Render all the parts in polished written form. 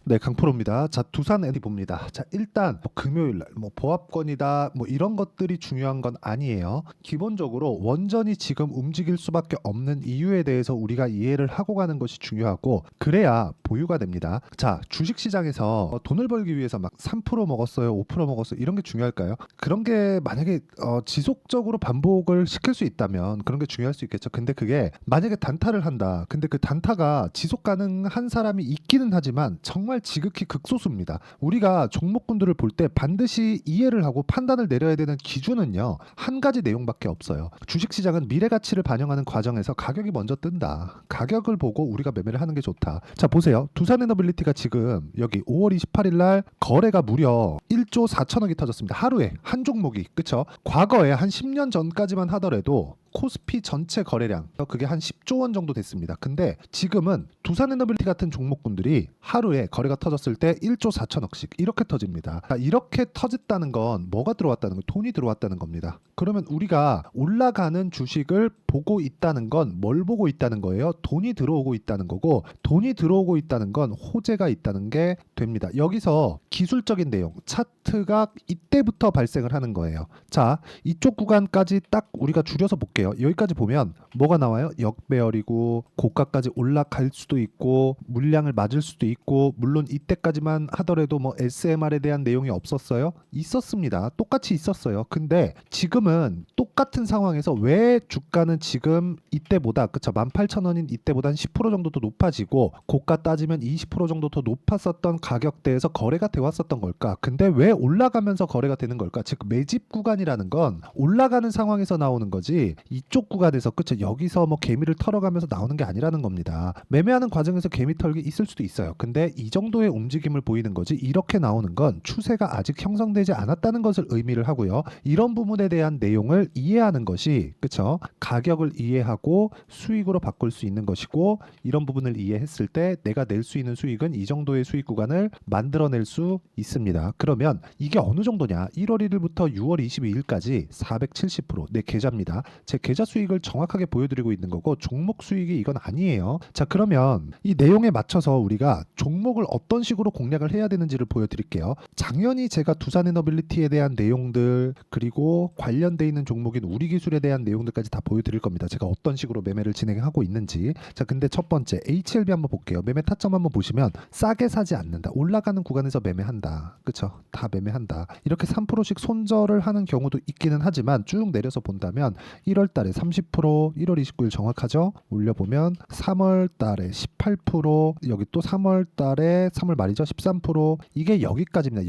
네, 강프로입니다. 자, 두산 NC 봅니다. 자, 일단 금요일 날 보합권이다 이런 것들이 중요한 건 아니에요. 기본적으로 원전이 지금 움직일 수밖에 없는 이유에 대해서 우리가 이해를 하고 가는 것이 중요하고 그래야 보유가 됩니다. 자, 주식 시장에서 돈을 벌기 위해서 막 3% 먹었어요, 5% 먹었어요 이런 게 중요할까요? 그런 게 만약에 지속적으로 반복을 시킬 수 있다면 그런 게 중요할 수 있겠죠. 근데 그게 만약에 단타를 한다. 근데 그 단타가 지속 가능한 사람이 있기는 하지만 정말 지극히 극소수입니다. 우리가 종목군들을 볼 때 반드시 이해를 하고 판단을 내려야 되는 기준은요. 한 가지 내용밖에 없어요. 주식시장은 미래 가치를 반영하는 과정에서 가격이 먼저 뜬다. 가격을 보고 우리가 매매를 하는 게 좋다. 자, 보세요. 두산에너빌리티가 지금 여기 5월 28일 날 거래가 무려 1조 4천억이 터졌습니다. 하루에 한 종목이. 그쵸? 과거에 한 10년 전까지만 하더라도 코스피 전체 거래량 그게 한 10조 원 정도 됐습니다. 근데 지금은 두산에너빌리티 같은 종목군들이 하루에 거래가 터졌을 때 1조 4천억씩 이렇게 터집니다. 이렇게 터졌다는 건 뭐가 들어왔다는 거? 돈이 들어왔다는 겁니다. 그러면 우리가 올라가는 주식을 보고 있다는 건 뭘 보고 있다는 거예요? 돈이 들어오고 있다는 거고 돈이 들어오고 있다는 건 호재가 있다는 게 됩니다. 여기서 기술적인 내용, 차트가 이때부터 발생을 하는 거예요. 자, 이쪽 구간까지 딱 우리가 줄여서 볼게요. 여기까지 보면 뭐가 나와요? 역배열이고 고가까지 올라갈 수도 있고 물량을 맞을 수도 있고 물론 이때까지만 하더라도 SMR에 대한 내용이 없었어요? 있었습니다. 똑같이 있었어요. 근데 지금은 똑같은 상황에서 왜 주가는 지금 이때보다 그쵸 18,000원인 이때보다 한 10% 정도 더 높아지고 고가 따지면 20% 정도 더 높았었던 가격대에서 거래가 되어 왔었던 걸까? 근데 왜 올라가면서 거래가 되는 걸까? 즉 매집 구간이라는 건 올라가는 상황에서 나오는 거지 이쪽 구간에서 그쵸 여기서 개미를 털어가면서 나오는 게 아니라는 겁니다. 매매하는 과정에서 개미 털기 있을 수도 있어요. 근데 이 정도의 움직임을 보이는 거지 이렇게 나오는 건 추세가 아직 형성되지 않았다는 것을 의미를 하고요. 이런 부분에 대한 내용을 이해하는 것이 그쵸 가격을 이해하고 수익으로 바꿀 수 있는 것이고 이런 부분을 이해했을 때 내가 낼 수 있는 수익은 이 정도의 수익 구간을 만들어낼 수 있습니다. 그러면 이게 어느 정도냐? 1월 1일부터 6월 22일까지 470%, 내 계좌입니다. 제 계좌 수익을 정확하게 보여드리고 있는 거고 종목 수익이 이건 아니에요. 자, 그러면 이 내용에 맞춰서 우리가 종목을 어떤 식으로 공략을 해야 되는지를 보여드릴게요. 당연히 제가 두산에너빌리티에 대한 내용들 그리고 관련돼 있는 종목인 우리기술에 대한 내용들까지 다 보여드릴 겁니다. 제가 어떤 식으로 매매를 진행하고 있는지. 자, 근데 첫 번째 HLB 한번 볼게요. 매매 타점 한번 보시면 싸게 사지 않는다. 올라가는 구간에서 매매한다. 그쵸? 다 매매한다. 이렇게 3%씩 손절을 하는 경우도 있기는 하지만 쭉 내려서 본다면 1월 달에 30%, 1월 29일 정확하죠? 올려보면 3월 달에 18%, 여기 또 3월 달에 3월 말이죠? 13%. 이게 여기까지입니다.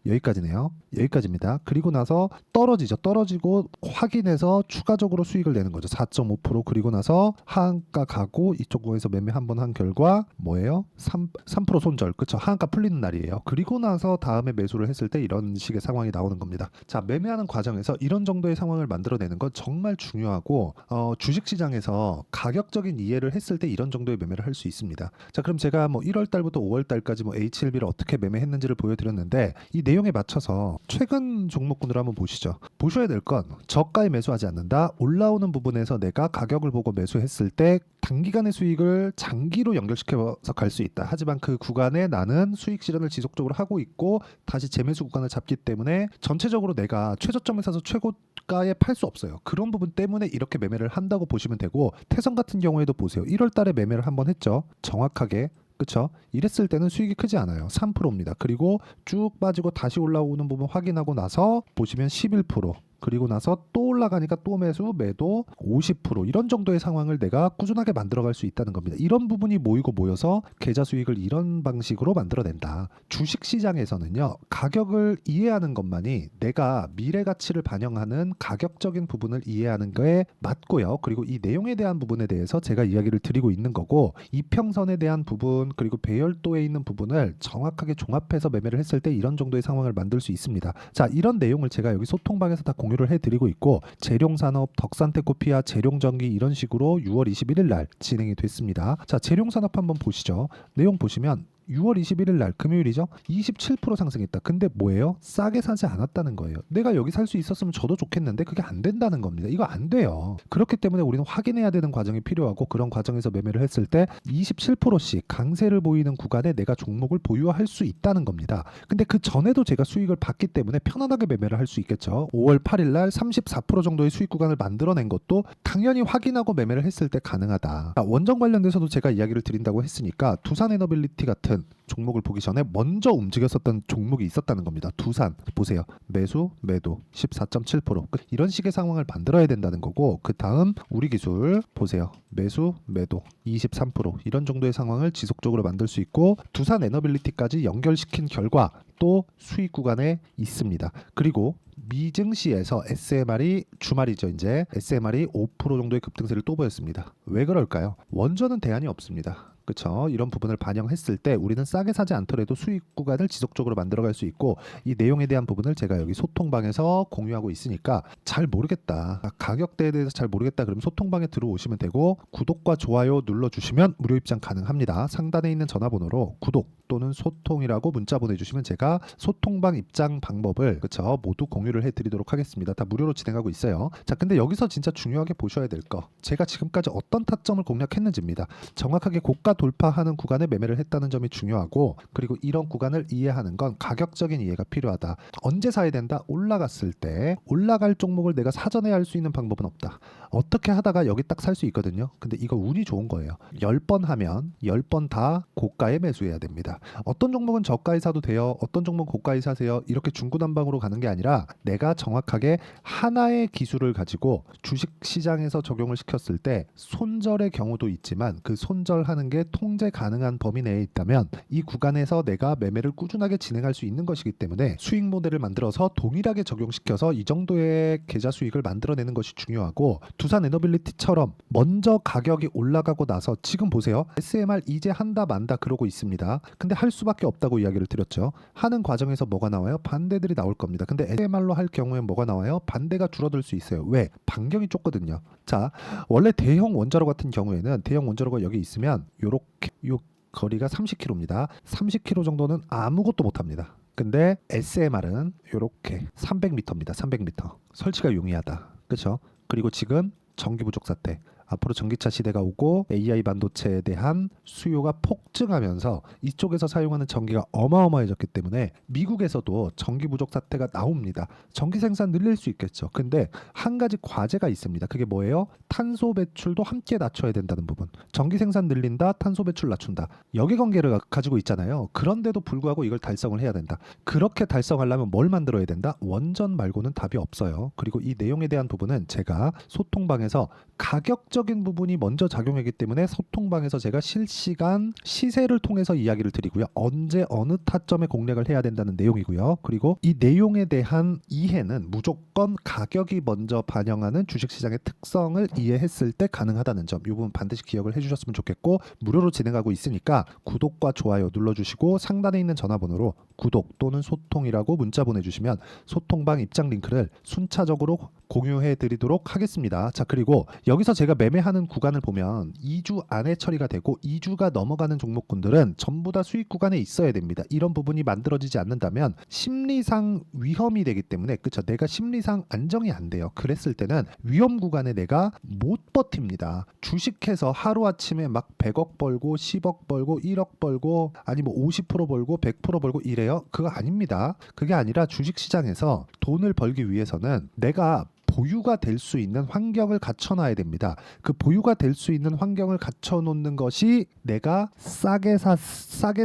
여기까지네요. 여기까지입니다. 그리고 나서 떨어지죠. 떨어지고 확인해서 추가적으로 수익을 내는 거죠. 4.5%. 그리고 나서 하한가 가고 이쪽 구에서 매매 한번 한 결과 뭐예요? 3% 손절. 그쵸? 하한가 풀리는 날이에요. 그리고 나서 다음에 매수를 했을 때 이런 식의 상황이 나오는 겁니다. 자, 매매하는 과정에서 이런 정도의 상황을 만들어내는 건 정말 중요하고 주식시장에서 가격적인 이해를 했을 때 이런 정도의 매매를 할 수 있습니다. 자, 그럼 제가 1월 달부터 5월 달까지 HLB를 어떻게 매매했는지를 보여드렸는데 이 내용에 맞춰서 최근 종목군을 한번 보시죠. 보셔야 될 건 저가에 매수하지 않는다. 올라오는 부분에서 내가 가격을 보고 매수했을 때 단기간의 수익을 장기로 연결시켜서 갈 수 있다. 하지만 그 구간에 나는 수익 실현을 지속적으로 하고 있고 다시 재매수 구간을 잡기 때문에 전체적으로 내가 최저점에 사서 최고가에 팔 수 없어요. 그런 부분 때문에 이렇게 매매를 한다고 보시면 되고 태성 같은 경우에도 보세요. 1월 달에 매매를 한번 했죠. 정확하게. 그쵸? 이랬을 때는 수익이 크지 않아요. 3%입니다. 그리고 쭉 빠지고 다시 올라오는 부분 확인하고 나서 보시면 11%. 그리고 나서 또 올라가니까 또 매수, 매도 50% 이런 정도의 상황을 내가 꾸준하게 만들어갈 수 있다는 겁니다. 이런 부분이 모이고 모여서 계좌 수익을 이런 방식으로 만들어낸다. 주식시장에서는요. 가격을 이해하는 것만이 내가 미래 가치를 반영하는 가격적인 부분을 이해하는 거에 맞고요. 그리고 이 내용에 대한 부분에 대해서 제가 이야기를 드리고 있는 거고 이평선에 대한 부분 그리고 배열도에 있는 부분을 정확하게 종합해서 매매를 했을 때 이런 정도의 상황을 만들 수 있습니다. 자, 이런 내용을 제가 여기 소통방에서 다 공유를 해드리고 있고 재룡산업, 덕산테코피아, 재룡전기 이런 식으로 6월 21일 날 진행이 됐습니다. 자, 재룡산업 한번 보시죠. 내용 보시면 6월 21일 날 금요일이죠. 27% 상승했다. 근데 뭐예요? 싸게 사지 않았다는 거예요. 내가 여기 살 수 있었으면 저도 좋겠는데 그게 안 된다는 겁니다. 이거 안 돼요. 그렇기 때문에 우리는 확인해야 되는 과정이 필요하고 그런 과정에서 매매를 했을 때 27%씩 강세를 보이는 구간에 내가 종목을 보유할 수 있다는 겁니다. 근데 그 전에도 제가 수익을 봤기 때문에 편안하게 매매를 할 수 있겠죠. 5월 8일 날 34% 정도의 수익 구간을 만들어낸 것도 당연히 확인하고 매매를 했을 때 가능하다. 원전 관련돼서도 제가 이야기를 드린다고 했으니까 두산에너빌리티 같은 종목을 보기 전에 먼저 움직였었던 종목이 있었다는 겁니다. 두산 보세요. 매수, 매도 14.7% 이런 식의 상황을 만들어야 된다는 거고 그 다음 우리 기술 보세요. 매수, 매도 23% 이런 정도의 상황을 지속적으로 만들 수 있고 두산에너빌리티까지 연결시킨 결과 또 수익 구간에 있습니다. 그리고 미증시에서 SMR이 주말이죠. 이제 SMR이 5% 정도의 급등세를 또 보였습니다. 왜 그럴까요? 원전은 대안이 없습니다. 그렇죠. 이런 부분을 반영했을 때 우리는 싸게 사지 않더라도 수익 구간을 지속적으로 만들어갈 수 있고 이 내용에 대한 부분을 제가 여기 소통방에서 공유하고 있으니까 잘 모르겠다. 가격대에 대해서 잘 모르겠다. 그러면 소통방에 들어오시면 되고 구독과 좋아요 눌러주시면 무료 입장 가능합니다. 상단에 있는 전화번호로 구독 또는 소통이라고 문자 보내주시면 제가 소통방 입장 방법을 그렇죠 모두 공유를 해드리도록 하겠습니다. 다 무료로 진행하고 있어요. 자, 근데 여기서 진짜 중요하게 보셔야 될 거 제가 지금까지 어떤 타점을 공략했는지입니다. 정확하게 고가 돌파하는 구간에 매매를 했다는 점이 중요하고 그리고 이런 구간을 이해하는 건 가격적인 이해가 필요하다. 언제 사야 된다? 올라갔을 때 올라갈 종목을 내가 사전에 할 수 있는 방법은 없다. 어떻게 하다가 여기 딱 살 수 있거든요. 근데 이거 운이 좋은 거예요. 10번 하면 10번 다 고가에 매수해야 됩니다. 어떤 종목은 저가에 사도 돼요. 어떤 종목은 고가에 사세요. 이렇게 중구난방으로 가는 게 아니라 내가 정확하게 하나의 기술을 가지고 주식시장에서 적용을 시켰을 때 손절의 경우도 있지만 그 손절하는 게 통제 가능한 범위 내에 있다면 이 구간에서 내가 매매를 꾸준하게 진행할 수 있는 것이기 때문에 수익 모델을 만들어서 동일하게 적용시켜서 이 정도의 계좌 수익을 만들어내는 것이 중요하고 두산에너빌리티처럼 먼저 가격이 올라가고 나서 지금 보세요. SMR 이제 한다 만다 그러고 있습니다. 근데 할 수밖에 없다고 이야기를 드렸죠. 하는 과정에서 뭐가 나와요? 반대들이 나올 겁니다. 근데 SMR로 할 경우에 뭐가 나와요? 반대가 줄어들 수 있어요. 왜? 반경이 좁거든요. 자, 원래 대형 원자로 같은 경우에는 대형 원자로가 여기 있으면 요렇게 요 거리가 30km입니다. 30km 정도는 아무것도 못합니다. 근데 SMR은 요렇게 300m입니다. 300m. 설치가 용이하다. 그렇죠? 그리고 지금 전기 부족 사태. 앞으로 전기차 시대가 오고 AI 반도체에 대한 수요가 폭증하면서 이쪽에서 사용하는 전기가 어마어마해졌기 때문에 미국에서도 전기 부족 사태가 나옵니다. 전기 생산 늘릴 수 있겠죠. 근데 한 가지 과제가 있습니다. 그게 뭐예요? 탄소 배출도 함께 낮춰야 된다는 부분. 전기 생산 늘린다, 탄소 배출 낮춘다. 역의관계를 가지고 있잖아요. 그런데도 불구하고 이걸 달성을 해야 된다. 그렇게 달성하려면 뭘 만들어야 된다? 원전 말고는 답이 없어요. 그리고 이 내용에 대한 부분은 제가 소통방에서 가격적인 부분이 먼저 작용하기 때문에 소통방에서 제가 실시간 시세를 통해서 이야기를 드리고요. 언제 어느 타점에 공략을 해야 된다는 내용이고요. 그리고 이 내용에 대한 이해는 무조건 가격이 먼저 반영하는 주식시장의 특성을 이해했을 때 가능하다는 점, 이 부분 반드시 기억을 해주셨으면 좋겠고 무료로 진행하고 있으니까 구독과 좋아요 눌러주시고 상단에 있는 전화번호로 구독 또는 소통이라고 문자 보내주시면 소통방 입장 링크를 순차적으로 공유해 드리도록 하겠습니다. 자, 그리고 여기서 제가 매매하는 구간을 보면 2주 안에 처리가 되고 2주가 넘어가는 종목군들은 전부 다 수익 구간에 있어야 됩니다. 이런 부분이 만들어지지 않는다면 심리상 위험이 되기 때문에 그렇죠. 내가 심리상 안정이 안 돼요. 그랬을 때는 위험 구간에 내가 못 버팁니다. 주식해서 하루아침에 막 100억 벌고 10억 벌고 1억 벌고 아니 뭐 50% 벌고 100% 벌고 이래요. 그거 아닙니다. 그게 아니라 주식시장에서 돈을 벌기 위해서는 내가 보유가 될 수 있는 환경을 갖춰놔야 됩니다. 그 보유가 될 수 있는 환경을 갖춰놓는 것이 내가 싸게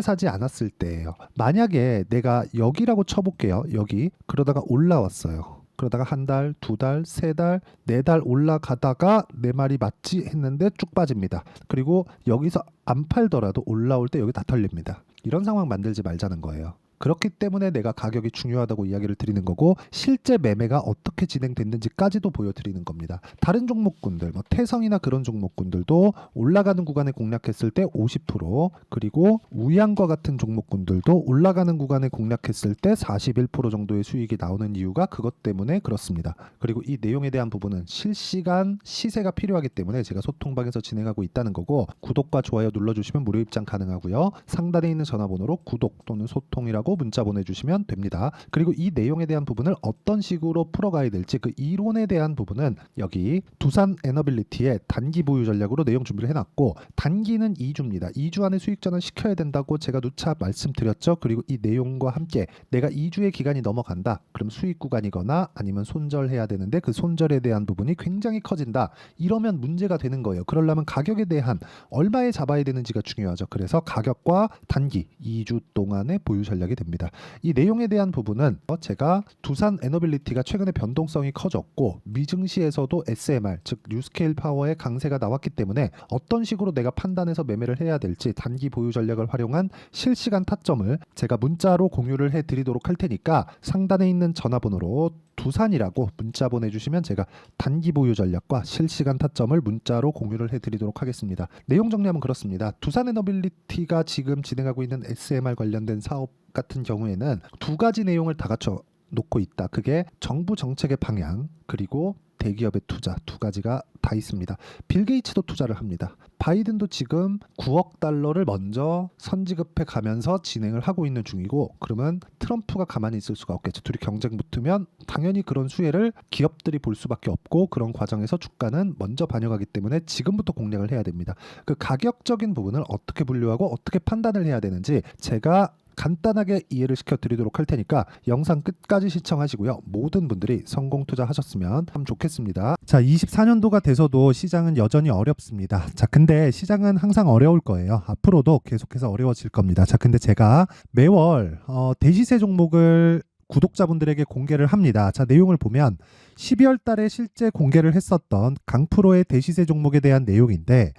사지 않았을 때예요. 만약에 내가 여기라고 쳐볼게요. 여기 그러다가 올라왔어요. 그러다가 한 달, 두 달, 세 달, 네 달 올라가다가 내 말이 맞지 했는데 쭉 빠집니다. 그리고 여기서 안 팔더라도 올라올 때 여기 다 털립니다. 이런 상황 만들지 말자는 거예요. 그렇기 때문에 내가 가격이 중요하다고 이야기를 드리는 거고 실제 매매가 어떻게 진행됐는지까지도 보여드리는 겁니다. 다른 종목군들 뭐 태성이나 그런 종목군들도 올라가는 구간에 공략했을 때 50% 그리고 우양과 같은 종목군들도 올라가는 구간에 공략했을 때 41% 정도의 수익이 나오는 이유가 그것 때문에 그렇습니다. 그리고 이 내용에 대한 부분은 실시간 시세가 필요하기 때문에 제가 소통방에서 진행하고 있다는 거고 구독과 좋아요 눌러주시면 무료 입장 가능하고요. 상단에 있는 전화번호로 구독 또는 소통이라고 문자 보내주시면 됩니다. 그리고 이 내용에 대한 부분을 어떤 식으로 풀어가야 될지 그 이론에 대한 부분은 여기 두산 에너빌리티의 단기 보유 전략으로 내용 준비를 해놨고 단기는 2주입니다. 2주 안에 수익 전환 시켜야 된다고 제가 누차 말씀드렸죠. 그리고 이 내용과 함께 내가 2주의 기간이 넘어간다. 그럼 수익 구간이거나 아니면 손절해야 되는데 그 손절에 대한 부분이 굉장히 커진다. 이러면 문제가 되는 거예요. 그러려면 가격에 대한 얼마에 잡아야 되는지가 중요하죠. 그래서 가격과 단기 2주 동안의 보유 전략이 됩니다. 이 내용에 대한 부분은 제가 두산 에너빌리티가 최근에 변동성이 커졌고 미증시에서도 SMR 즉 뉴스케일 파워의 강세가 나왔기 때문에 어떤 식으로 내가 판단해서 매매를 해야 될지 단기 보유 전략을 활용한 실시간 타점을 제가 문자로 공유를 해드리도록 할 테니까 상단에 있는 전화번호로 두산이라고 문자 보내주시면 제가 단기 보유 전략과 실시간 타점을 문자로 공유를 해드리도록 하겠습니다. 내용 정리하면 그렇습니다. 두산에너빌리티가 지금 진행하고 있는 SMR 관련된 사업 같은 경우에는 두 가지 내용을 다 갖춰 놓고 있다. 그게 정부 정책의 방향 그리고 대기업의 투자 두 가지가 다 있습니다. 빌 게이츠도 투자를 합니다. 바이든도 지금 9억 달러를 먼저 선지급해 가면서 진행을 하고 있는 중이고 그러면 트럼프가 가만히 있을 수가 없겠죠. 둘이 경쟁 붙으면 당연히 그런 수혜를 기업들이 볼 수밖에 없고 그런 과정에서 주가는 먼저 반영하기 때문에 지금부터 공략을 해야 됩니다. 그 가격적인 부분을 어떻게 분류하고 어떻게 판단을 해야 되는지 제가 간단하게 이해를 시켜드리도록 할 테니까 영상 끝까지 시청하시고요. 모든 분들이 성공 투자하셨으면 참 좋겠습니다. 자, 24년도가 돼서도 시장은 여전히 어렵습니다. 자, 근데 시장은 항상 어려울 거예요. 앞으로도 계속해서 어려워질 겁니다. 자, 근데 제가 매월 대시세 종목을 구독자분들에게 공개를 합니다. 자, 내용을 보면 12월 달에 실제 공개를 했었던 강프로의 대시세 종목에 대한 내용인데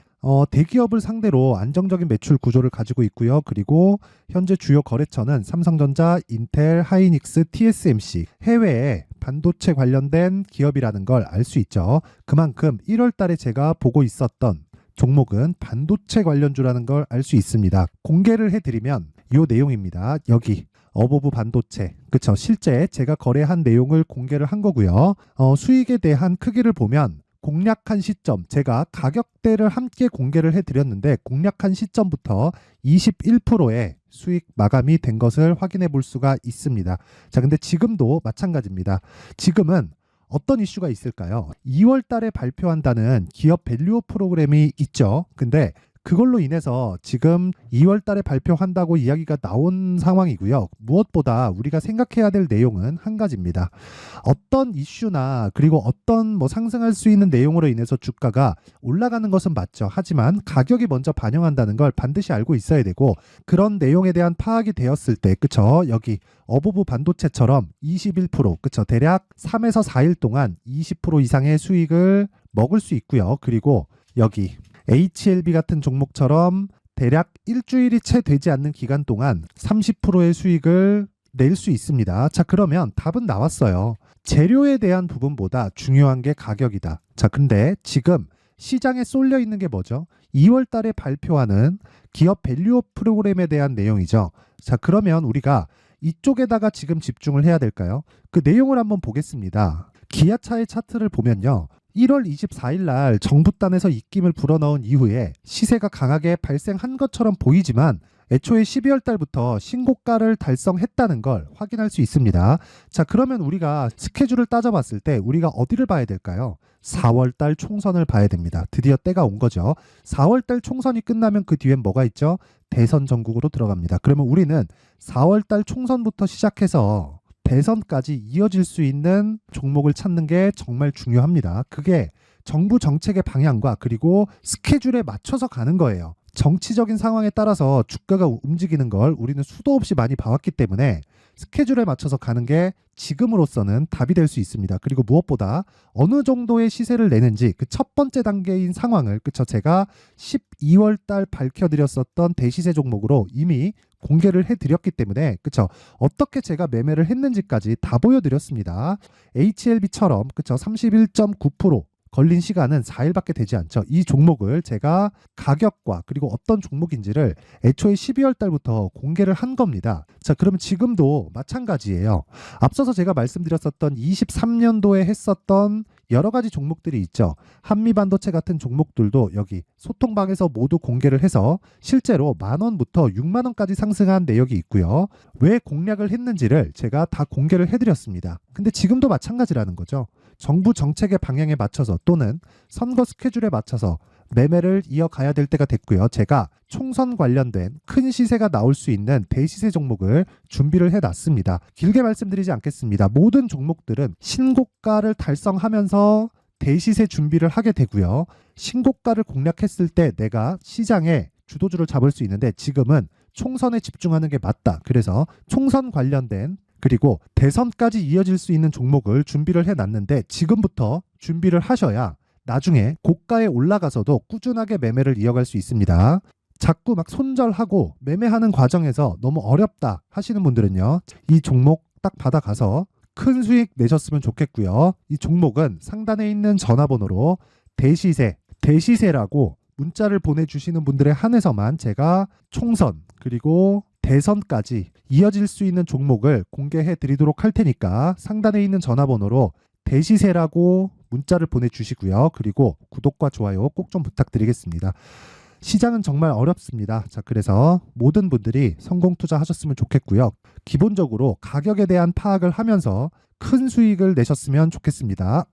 대기업을 상대로 안정적인 매출 구조를 가지고 있고요. 그리고 현재 주요 거래처는 삼성전자, 인텔, 하이닉스, TSMC, 해외에 반도체 관련된 기업이라는 걸 알 수 있죠. 그만큼 1월 달에 제가 보고 있었던 종목은 반도체 관련주라는 걸 알 수 있습니다. 공개를 해드리면 이 내용입니다. 여기 어보브 반도체, 그쵸? 실제 제가 거래한 내용을 공개를 한 거고요. 수익에 대한 크기를 보면 공략한 시점, 제가 가격대를 함께 공개를 해드렸는데 공략한 시점부터 21%의 수익 마감이 된 것을 확인해 볼 수가 있습니다. 자, 근데 지금도 마찬가지입니다. 지금은 어떤 이슈가 있을까요? 2월 달에 발표한다는 기업 밸류업 프로그램이 있죠. 근데 그걸로 인해서 지금 2월 달에 발표한다고 이야기가 나온 상황이고요. 무엇보다 우리가 생각해야 될 내용은 한 가지입니다. 어떤 이슈나 그리고 어떤 상승할 수 있는 내용으로 인해서 주가가 올라가는 것은 맞죠. 하지만 가격이 먼저 반영한다는 걸 반드시 알고 있어야 되고 그런 내용에 대한 파악이 되었을 때 그쵸? 여기 어보브 반도체처럼 21% 그쵸? 대략 3에서 4일 동안 20% 이상의 수익을 먹을 수 있고요. 그리고 여기 HLB 같은 종목처럼 대략 일주일이 채 되지 않는 기간 동안 30%의 수익을 낼 수 있습니다. 자, 그러면 답은 나왔어요. 재료에 대한 부분보다 중요한 게 가격이다. 자, 근데 지금 시장에 쏠려 있는 게 뭐죠? 2월 달에 발표하는 기업 밸류업 프로그램에 대한 내용이죠. 자, 그러면 우리가 이쪽에다가 지금 집중을 해야 될까요? 그 내용을 한번 보겠습니다. 기아차의 차트를 보면요. 1월 24일 날 정부단에서 입김을 불어넣은 이후에 시세가 강하게 발생한 것처럼 보이지만 애초에 12월 달부터 신고가를 달성했다는 걸 확인할 수 있습니다. 자, 그러면 우리가 스케줄을 따져봤을 때 우리가 어디를 봐야 될까요? 4월 달 총선을 봐야 됩니다. 드디어 때가 온 거죠. 4월 달 총선이 끝나면 그 뒤엔 뭐가 있죠? 대선 전국으로 들어갑니다. 그러면 우리는 4월 달 총선부터 시작해서 대선까지 이어질 수 있는 종목을 찾는 게 정말 중요합니다. 그게 정부 정책의 방향과 그리고 스케줄에 맞춰서 가는 거예요. 정치적인 상황에 따라서 주가가 움직이는 걸 우리는 수도 없이 많이 봐왔기 때문에 스케줄에 맞춰서 가는 게 지금으로서는 답이 될 수 있습니다. 그리고 무엇보다 어느 정도의 시세를 내는지 그 첫 번째 단계인 상황을 제가 12월 달 밝혀드렸었던 대시세 종목으로 이미 공개를 해드렸기 때문에 그쵸? 어떻게 제가 매매를 했는지까지 다 보여드렸습니다. HLB처럼 그쵸? 31.9% 걸린 시간은 4일밖에 되지 않죠. 이 종목을 제가 가격과 그리고 어떤 종목인지를 애초에 12월 달부터 공개를 한 겁니다. 자, 그러면 지금도 마찬가지예요. 앞서서 제가 말씀드렸었던 23년도에 했었던 여러 가지 종목들이 있죠. 한미반도체 같은 종목들도 여기 소통방에서 모두 공개를 해서 실제로 10,000원부터 60,000원까지 상승한 내역이 있고요. 왜 공략을 했는지를 제가 다 공개를 해드렸습니다. 근데 지금도 마찬가지라는 거죠. 정부 정책의 방향에 맞춰서 또는 선거 스케줄에 맞춰서 매매를 이어가야 될 때가 됐고요. 제가 총선 관련된 큰 시세가 나올 수 있는 대시세 종목을 준비를 해놨습니다. 길게 말씀드리지 않겠습니다. 모든 종목들은 신고가를 달성하면서 대시세 준비를 하게 되고요. 신고가를 공략했을 때 내가 시장에 주도주를 잡을 수 있는데 지금은 총선에 집중하는 게 맞다. 그래서 총선 관련된 그리고 대선까지 이어질 수 있는 종목을 준비를 해놨는데 지금부터 준비를 하셔야 나중에 고가에 올라가서도 꾸준하게 매매를 이어갈 수 있습니다. 자꾸 막 손절하고 매매하는 과정에서 너무 어렵다 하시는 분들은요. 이 종목 딱 받아가서 큰 수익 내셨으면 좋겠고요. 이 종목은 상단에 있는 전화번호로 대시세라고 문자를 보내주시는 분들에 한해서만 제가 총선 그리고 대선까지 이어질 수 있는 종목을 공개해 드리도록 할 테니까 상단에 있는 전화번호로 대시세라고 문자를 보내주시고요. 그리고 구독과 좋아요 꼭 좀 부탁드리겠습니다. 시장은 정말 어렵습니다. 자, 그래서 모든 분들이 성공 투자하셨으면 좋겠고요. 기본적으로 가격에 대한 파악을 하면서 큰 수익을 내셨으면 좋겠습니다.